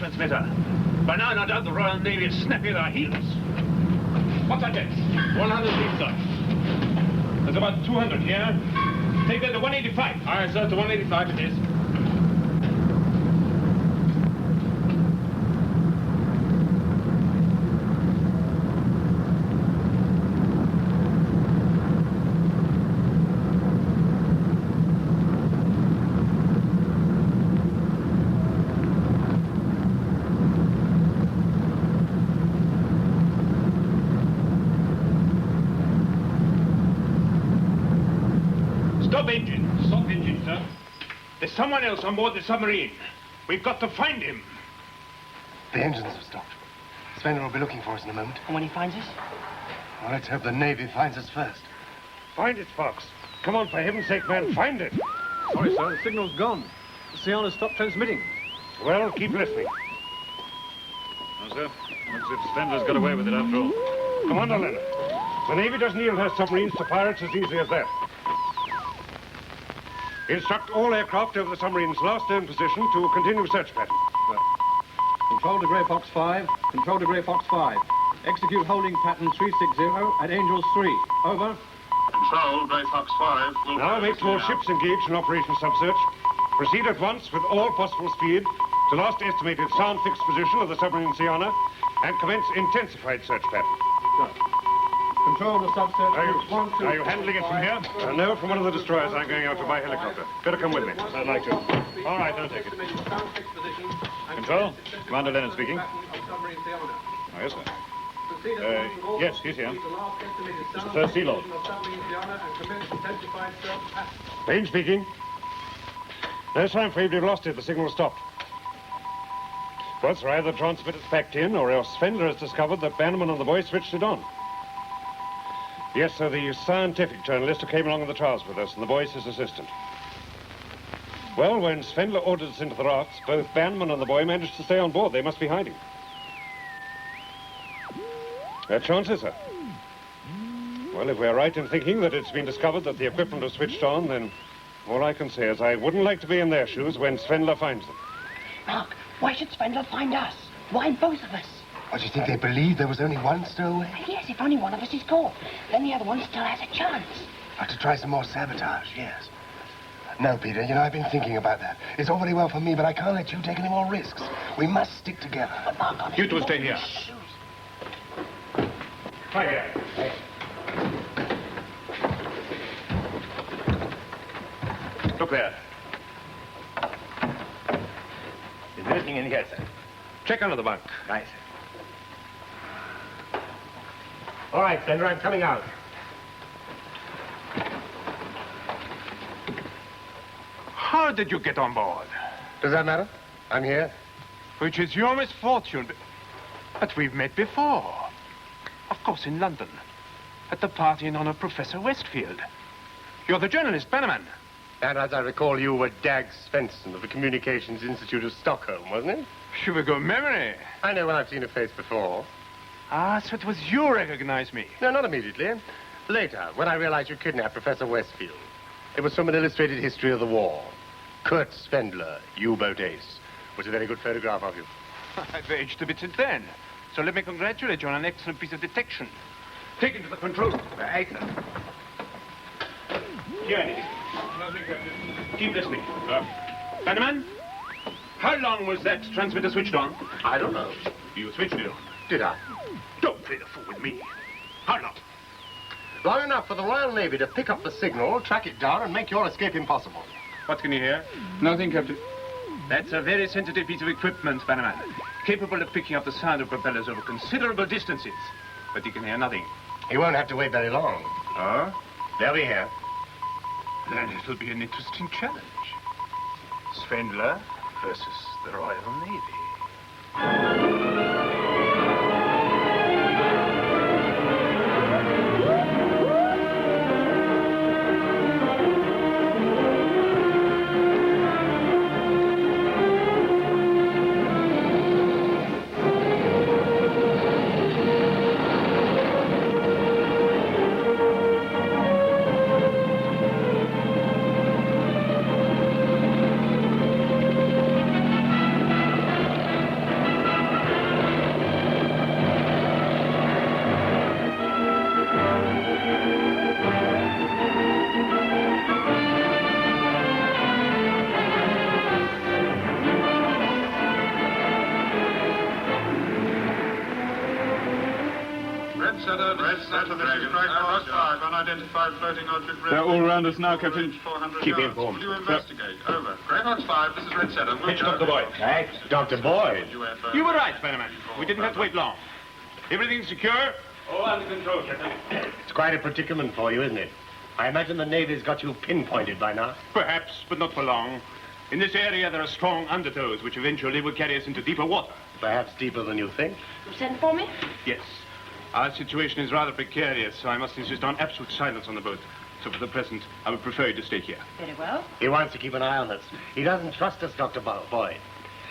transmitter. By now, no doubt the Royal Navy is snapping their heels. What's that depth? 100 feet, sir. There's about 200 here. Take that to 185. All right, sir, to 185 it is. Stop engine, sir. There's someone else on board the submarine. We've got to find him. The engines have stopped. Spender will be looking for us in a moment. And when he finds us? Well, let's hope the Navy finds us first. Find it, Fox. Come on, for heaven's sake, man, find it. Sorry, sir, the signal's gone. The Siana's stopped transmitting. Well, keep listening. No, sir. Looks as if Spendler's got away with it after all. Commander Leonard, the Navy doesn't yield her submarines to pirates as easily as that. Instruct all aircraft over the submarine's last known position to continue search pattern. Control to Grey Fox 5. Control to Grey Fox 5. Execute holding pattern 360 at Angels 3. Over. Control, Grey Fox 5. Now make more ships engaged in Operation Subsearch. Proceed at once with all possible speed to last estimated sound fixed position of the submarine Siana and commence intensified search pattern. Control the subsearch. Are you handling it from here? No, from one of the destroyers. I'm going out to my helicopter. Better come with me. I'd like to. All right, I'll take it. Control, Commander Leonard speaking. Oh, yes, sir. Yes, he's here. It's the first sea lord. Payne speaking. No, sir, I'm afraid we've lost it. The signal stopped. Well, sir, either the transmitter's packed in, or else Spender has discovered that Bannerman and the boy switched it on. Yes, sir, the scientific journalist who came along in the trials with us, and the boy's his assistant. Well, when Svendler ordered us into the rafts, both Bannerman and the boy managed to stay on board. They must be hiding. Their chances, sir. Well, if we're right in thinking that it's been discovered that the equipment was switched on, then all I can say is I wouldn't like to be in their shoes when Svendler finds them. Mark, why should Spendler find us? Why both of us? What, do you think they believed there was only one stowaway? Yes, if only one of us is caught. Then the other one still has a chance. Have to try some more sabotage, yes. No, Peter, you know, I've been thinking about that. It's all very well for me, but I can't let you take any more risks. We must stick together. But Mark, honestly, You two stay here. Hi here. Look there. Is there anything in here, sir? Check under the bunk. Right, sir. All right, Spender, I'm coming out. How did you get on board? Does that matter? I'm here. Which is your misfortune. But we've met before. Of course, in London. At the party in honor of Professor Westfield. You're the journalist, Bannerman. And as I recall, you were Dag Svensson of the Communications Institute of Stockholm, wasn't it? You've a good memory. I know when I've seen a face before. Ah, so it was you recognized me. No, not immediately. Later, when I realized you kidnapped Professor Westfield. It was from an illustrated history of the war. Kurt Spendler, U-boat ace. Was a very good photograph of you. I've aged a bit since then. So let me congratulate you on an excellent piece of detection. Take it to the control room. Right, sir. Here, Andy. Keep listening. Bannerman, how long was that transmitter switched on? I don't know. You switched it on. Did I? Don't play the fool with me. How long? Long enough for the Royal Navy to pick up the signal, track it down, and make your escape impossible. What can you hear? Nothing, Captain. That's a very sensitive piece of equipment, Bannerman. Capable of picking up the sound of propellers over considerable distances. But you can hear nothing. You won't have to wait very long. Oh? They'll be here. Then it'll be an interesting challenge. Svendler versus the Royal Navy. Setter, this is Grey Fox 5, unidentified floating object. They're all around us now, Captain. 400 Keep yards. informed. Will you investigate? Over. Grey Fox 5, this is Red Setter. Pitch Dr. Boyd. Right, Dr. Boyd. You were right, Bannerman. We didn't have to wait long. Everything's secure? All under control, Captain. It's quite a predicament for you, isn't it? I imagine the Navy's got you pinpointed by now. Perhaps, but not for long. In this area, there are strong undertows, which eventually will carry us into deeper water. Perhaps deeper than you think. You sent for me? Yes. Our situation is rather precarious, so I must insist on absolute silence on the boat. So for the present, I would prefer you to stay here. Very well. He wants to keep an eye on us. He doesn't trust us, Dr. Boyd.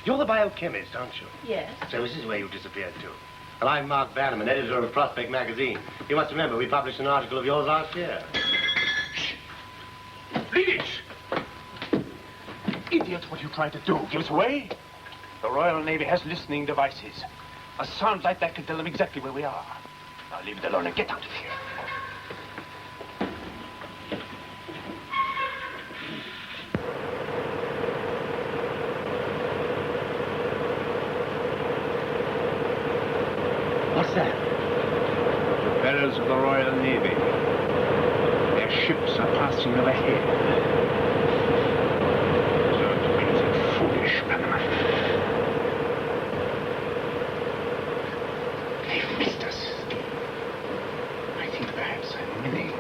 You're the biochemist, aren't you? Yes. So this is where you disappeared to. And I'm Mark Bannerman, editor of Prospect magazine. You must remember we published an article of yours last year. Leave it! Idiot, what are you trying to do? Give us away? The Royal Navy has listening devices. A sound like that can tell them exactly where we are. Now leave it alone and get out of here. What's that? Propellers of the Royal Navy. Their ships are passing overhead. Foolish, Bannerman. They've missed us. I think perhaps I'm winning.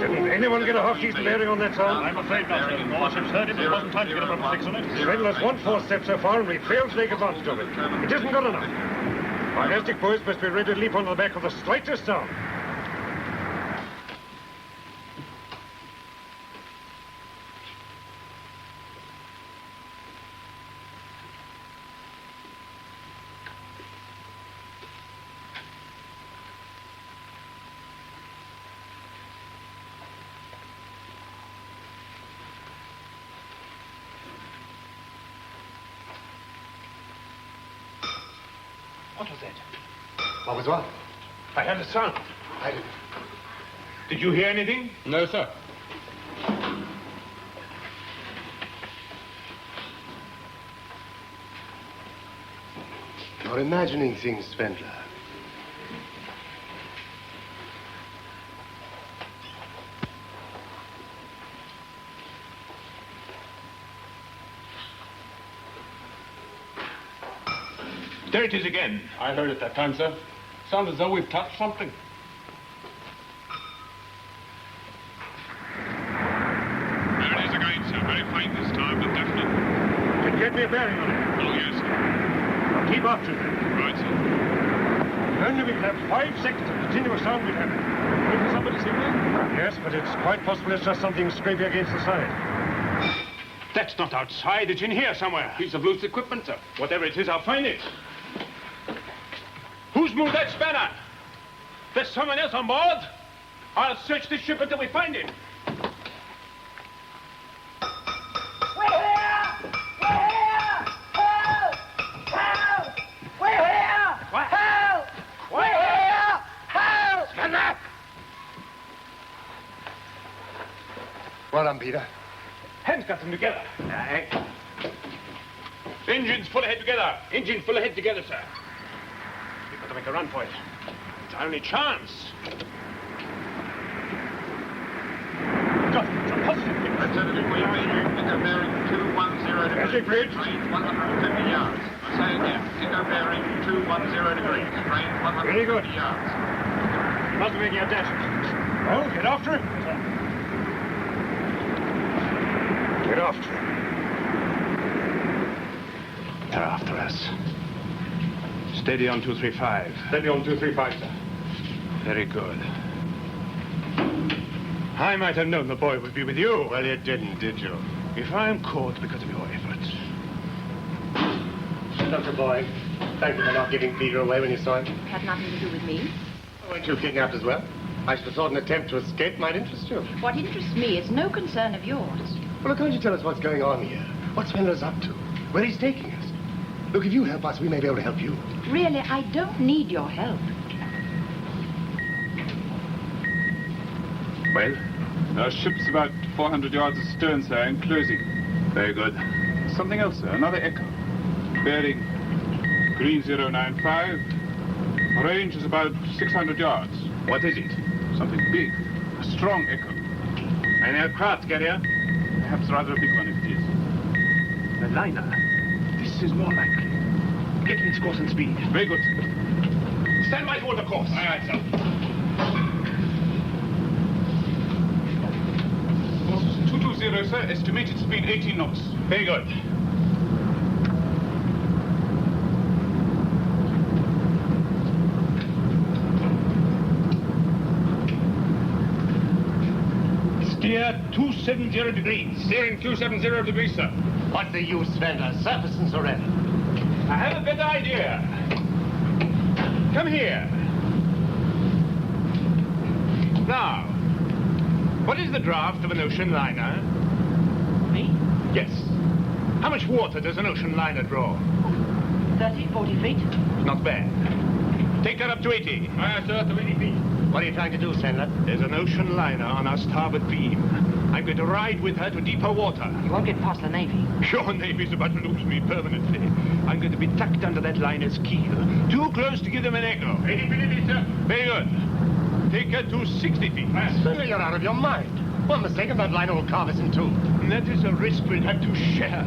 Didn't anyone get a half-decent bearing on that sound? I'm afraid not, sir. All ships heard it, but it wasn't time to get a proper fix on it. Swindler's won 4 steps so far, and we failed to take advantage of it. It isn't good enough. Our domestic boys must be ready to leap on the back of the slightest sound. What was that? What was what? I heard a sound. I didn't. Did you hear anything? No, sir. You're imagining things, Spendler. There it is again. I heard it that time, sir. Sounds as though we've touched something. There it is again, sir. Very faint this time, but definite. Can you get me a bearing on it? Oh, yes, sir. Now keep after it. Right, sir. Only we can have 5 seconds of continuous sound we'd have it. Waiting for somebody signaling? Yes, but it's quite possible it's just something scraping against the side. That's not outside. It's in here somewhere. Piece of loose equipment, sir. Whatever it is, I'll find it. Who's moved that spanner? There's someone else on board? I'll search this ship until we find him. We're here! We're here! Help! Help! We're here! What? Help! We're here! Help! Spanner! Well done, Peter. Hands got them together. Engines full ahead together. Engine full ahead together, sir. We've got to make a run for it. It's our only chance. Got it. It's a positive thing. Red Setter, did we Indigo bearing 210 degrees. Magic bridge. Range 150 yards. I'm saying again, Indigo bearing 210 degrees. Range 150 Very good. yards. He must be making a dash. Well, get after him. Get after him. They're after us. Steady on 235. Steady on 235, sir. Very good. I might have known the boy would be with you. Well, you didn't, did you? If I'm caught because of your efforts. Dr. Boyd, thank you for not giving Peter away when you saw him. Had nothing to do with me. Weren't you kidnapped as well? I should have thought an attempt to escape might interest you. What interests me is no concern of yours. Well, can't you tell us what's going on here? What Spindler's up to? Where he's taking us? Look, if you help us, we may be able to help you. Really, I don't need your help. Well? Our ship's about 400 yards astern, sir, and closing. Very good. Something else, sir. Another echo. Bearing 3095. Range is about 600 yards. What is it? Something big. A strong echo. An aircraft carrier? Perhaps rather a big one if it is. A liner. This is more likely. Get its course and speed. Very good. Stand by toward the course. Aye, aye, sir. Course 220, sir. Estimated speed 18 knots. Very good. Steer 270 degrees. Steering 270 degrees, sir. What's the use, Svendler? Surfacing surrender. I have a better idea. Come here. Now, what is the draft of an ocean liner? Me? Yes. How much water does an ocean liner draw? 30, 40 feet. Not bad. Take her up to 80. Aye, sir, to 80 feet. What are you trying to do, Svendler? There's an ocean liner on our starboard beam. I'm going to ride with her to deeper water. You won't get past the Navy. Your Navy's about to lose me permanently. I'm going to be tucked under that liner's keel. Too close to give them an echo. 80 feet, sir. Very good. Take her to 60 feet. Svendler, you're out of your mind. One mistake and that liner will carve us in two. That is a risk we'll have to share.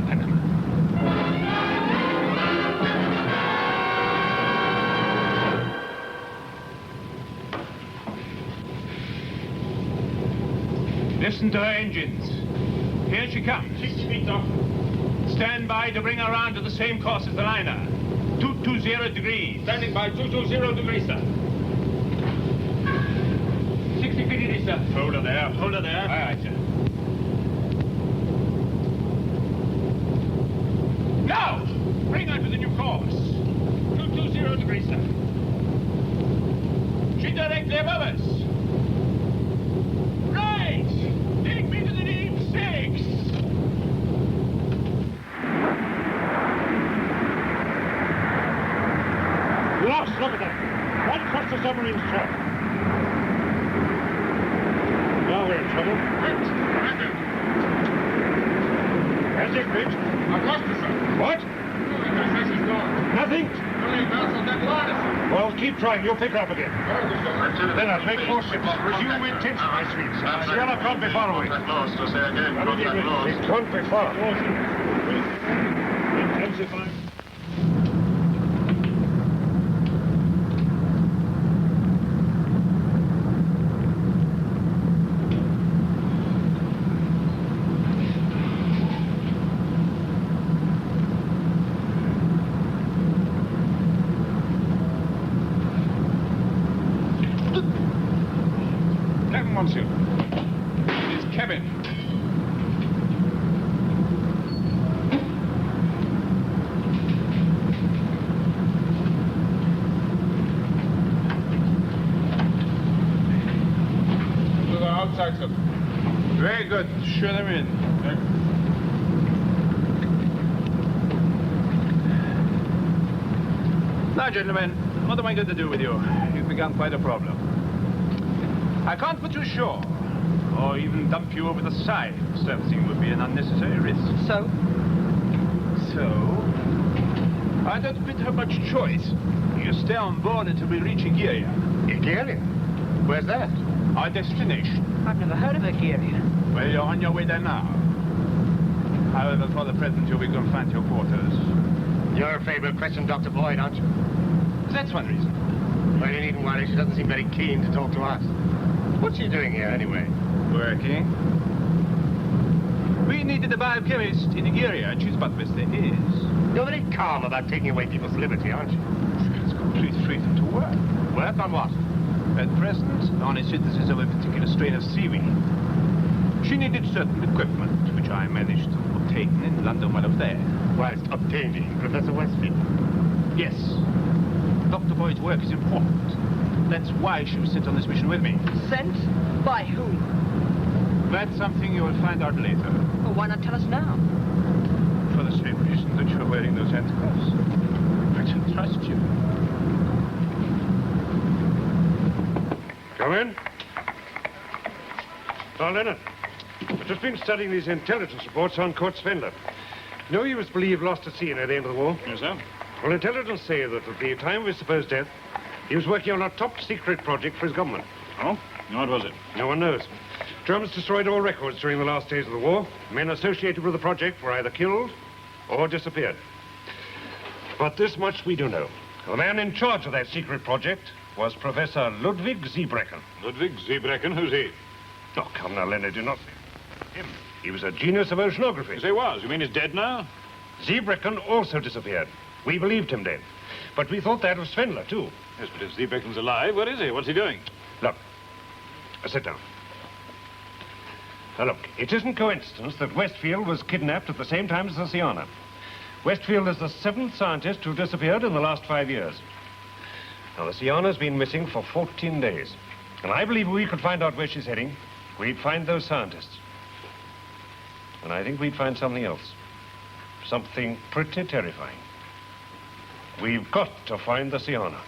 Listen to her engines. Here she comes. 60 feet off. Stand by to bring her around to the same course as the liner. 220 degrees. Standing by 220 degrees, sir. 60 feet it is, sir. Hold her there. Hold her there. Aye, aye, sir. Now! Bring her to the new course. 220 degrees, sir. She's directly above us. Right! Take me to the deep 6. Lost, look at that. Right across the submarine's track. Now we're in trouble. Has it, Pete? I've lost her, sir. What? She's gone. Nothing? Only bounced on that line, sir. Well, keep trying. You'll pick her up again. Then I'll make more ships. Resume intention, my sweet. Sierra can't be far away. Lost, I say again. It can't be far. Intensify. Captain Monsieur. His cabin. To the outside, sir. Very good. Show them in. Now, gentlemen, what am I going to do with you? You've become quite a problem. I can't put you ashore, or even dump you over the side. Surfacing would be an unnecessary risk. So? So, I don't quite have much choice. You stay on board until we reach Igeria. Igeria? Where's that? Our destination. I've never heard of Igeria. Well, you're on your way there now. However, for the present, you'll be confined to your quarters. You're afraid we'll question Dr. Boyd, aren't you? That's one reason. Well, you needn't worry. She doesn't seem very keen to talk to us. What's she doing here, anyway? Working. We needed a biochemist in Igeria, and she's about the best there is. You're very calm about taking away people's liberty, aren't you? It's complete freedom to work. Work on what? At present, on a synthesis of a particular strain of seaweed. She needed certain equipment, which I managed to obtain in London while I was there. Whilst obtaining Professor Westfield. Yes. Dr. Boyd's work is important. That's why she was sent on this mission with me. Sent? By whom? That's something you will find out later. Well, why not tell us now? For the same reason that you're wearing those handcuffs. I can trust you. Come in. Oh, Leonard, I've just been studying these intelligence reports on Kurt Svendler. You know he was believed lost at sea near the end of the war? Yes, sir. Well, intelligence say that at the time of his supposed death, he was working on a top-secret project for his government. Oh? What was it? No one knows. Germans destroyed all records during the last days of the war. Men associated with the project were either killed or disappeared. But this much we do know. The man in charge of that secret project was Professor Ludwig Zeebrecken. Ludwig Zeebrecken? Who's he? Oh, come now, Leonard, you're not... Him. He was a genius of oceanography. Yes, he was. You mean he's dead now? Zeebrecken also disappeared. We believed him dead. But we thought that of Svendler, too. Yes, but if Zeebrecken's alive, where is he? What's he doing? Look, sit down. Now, look, it isn't coincidence that Westfield was kidnapped at the same time as the Siana. Westfield is the 7th scientist who disappeared in the last 5 years. Now, the Siana's been missing for 14 days. And I believe if we could find out where she's heading, we'd find those scientists. And I think we'd find something else. Something pretty terrifying. We've got to find the Siana.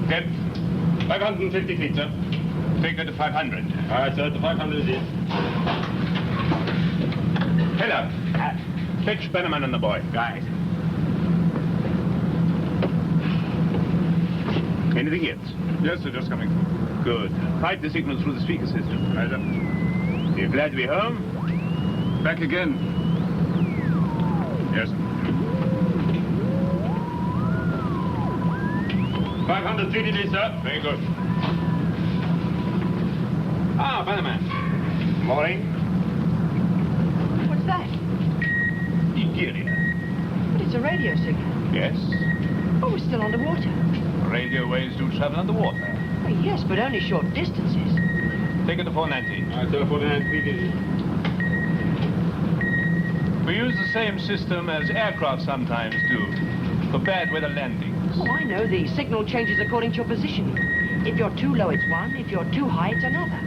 Okay. 550 feet, sir. Take her to 500. All right, sir. To 500 it is. Heller. Fetch Bannerman and the boy. Right. Anything else? Yes, sir, just coming through. Good. Pipe the signal through the speaker system. Right, sir. You're glad to be home? Back again. Yes, sir. 500 TDD, sir. Very good. Ah, Bannerman. Morning. What's that? Egeria. But it's a radio signal. Yes. Oh, we're still underwater. Radio waves do travel underwater. Oh, yes, but only short distances. Take it to 490. All right, sir. 490 TDD. We use the same system as aircraft sometimes do, for bad weather landings. Oh, I know. The signal changes according to your position. If you're too low, it's one. If you're too high, it's another.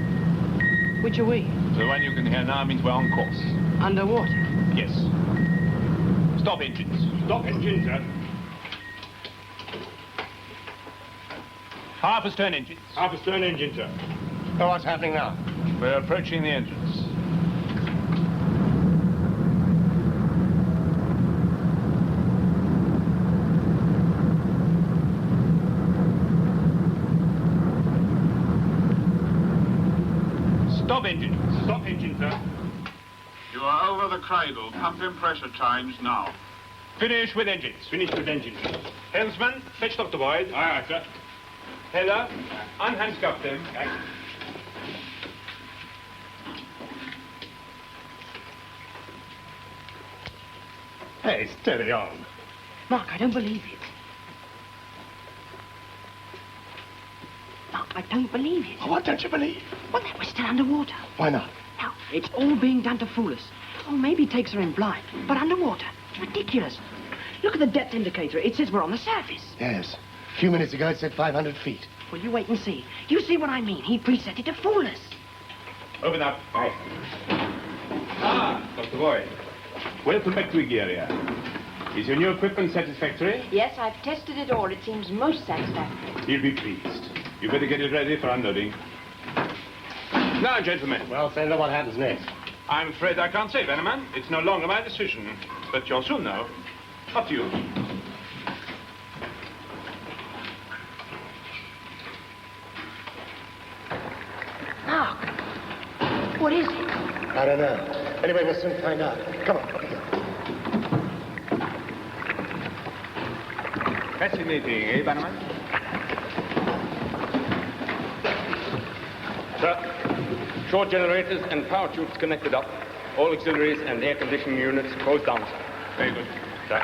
Which are we? The one you can hear now means we're on course. Underwater. Yes. Stop engines. Stop engine, sir. Half astern engines. Half astern engine, sir. So what's happening now? We're approaching the entrance. Stop engine. Stop engine, sir. You are over the cradle. Pump in pressure change now. Finish with engines. Finish with engine, sir. Helmsman, fetch Dr. Boyd. All right, sir. Heller, unhandscuff them. Hey, steady on. Mark, I don't believe it. Mark, I don't believe it. What don't you believe? Well, that we're still underwater. Why not? Now, it's all being done to fool us. Oh, maybe it takes her in blind, but underwater. It's ridiculous. Look at the depth indicator. It says we're on the surface. Yes. A few minutes ago, it said 500 feet. Well, you wait and see. You see what I mean. He preset it to fool us. Open up. Right. Ah, Dr. Boyd. Welcome back to Egeria. Is your new equipment satisfactory? Yes, I've tested it all. It seems most satisfactory. He'll be pleased. You better get it ready for unloading. Now, gentlemen. Well, Senator, what happens next? I'm afraid I can't say, Bannerman. It's no longer my decision. But you'll soon know. Up to you. Mark, what is it? I don't know. Anyway, we'll soon find out. Come on. Fascinating, eh, Bannerman? Sir, short generators and power tubes connected up. All auxiliaries and air conditioning units closed down, sir. Very good. Sir.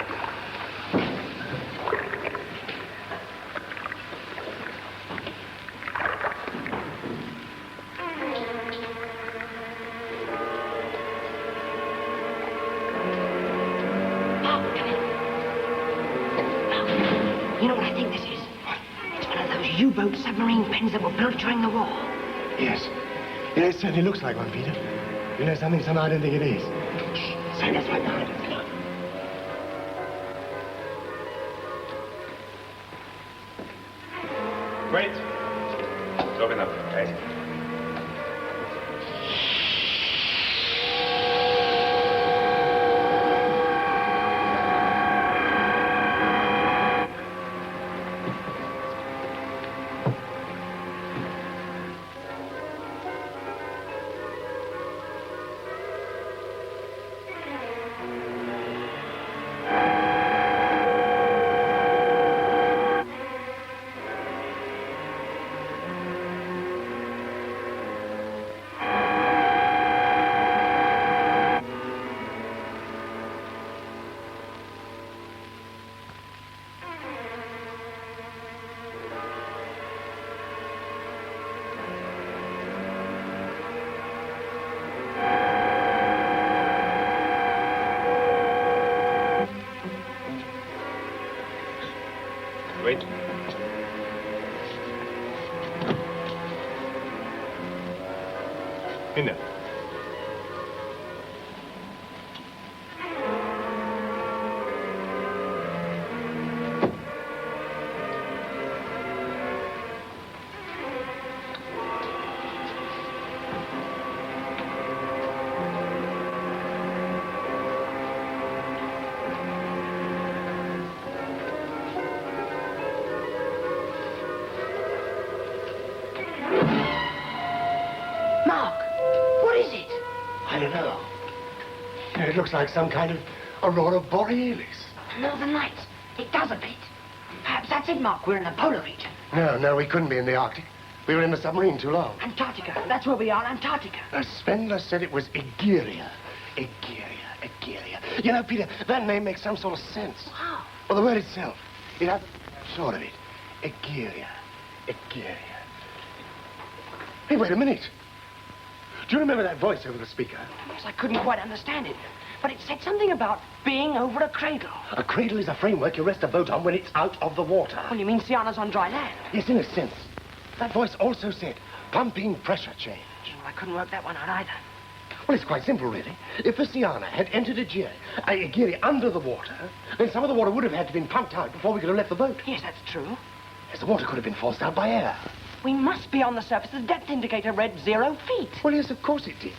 You know what I think this is? It's one of those U-boat submarine pens that were built during the war. Yes. Yeah, it certainly looks like one, Peter. You know something? Somehow I don't think it is. Shh. Santa's right behind us. Come on. Wait. It's open up. Right. Wait. In there. Mark, what is it? I don't know. It looks like some kind of aurora borealis. Northern Lights. It does a bit. Perhaps that's it, Mark. We're in the polar region. No, we couldn't be in the Arctic. We were in the submarine too long. Antarctica. That's where we are, Antarctica. Spengler said it was Egeria. Egeria. You know, Peter, that name makes some sort of sense. Wow. Well, the word itself, it has sort of it. Egeria. Hey, wait a minute. Do you remember that voice over the speaker? Yes, I couldn't quite understand it. But it said something about being over a cradle. A cradle is a framework you rest a boat on when it's out of the water. Well, you mean Siana's on dry land? Yes, in a sense. That voice also said pumping pressure change. Well, I couldn't work that one out either. Well, it's quite simple, really. If the Siana had entered Egeria under the water, then some of the water would have had to been pumped out before we could have left the boat. Yes, that's true. Yes, the water could have been forced out by air. We must be on the surface. The depth indicator read 0 feet. Well, yes, of course it did.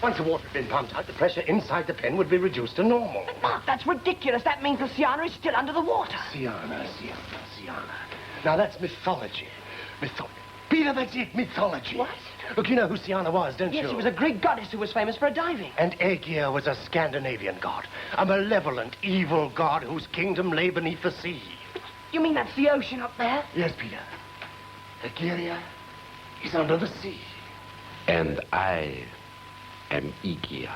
Once the water had been pumped out, the pressure inside the pen would be reduced to normal. But, Mark, that's ridiculous. That means the Siana is still under the water. Siana. Now, that's mythology. Peter, that's it, mythology. What? Look, you know who Siana was, don't you? Yes, she was a Greek goddess who was famous for diving. And Aegir was a Scandinavian god. A malevolent, evil god whose kingdom lay beneath the sea. You mean that's the ocean up there? Yes, Peter. Egeria is under the sea. And I am Aegir.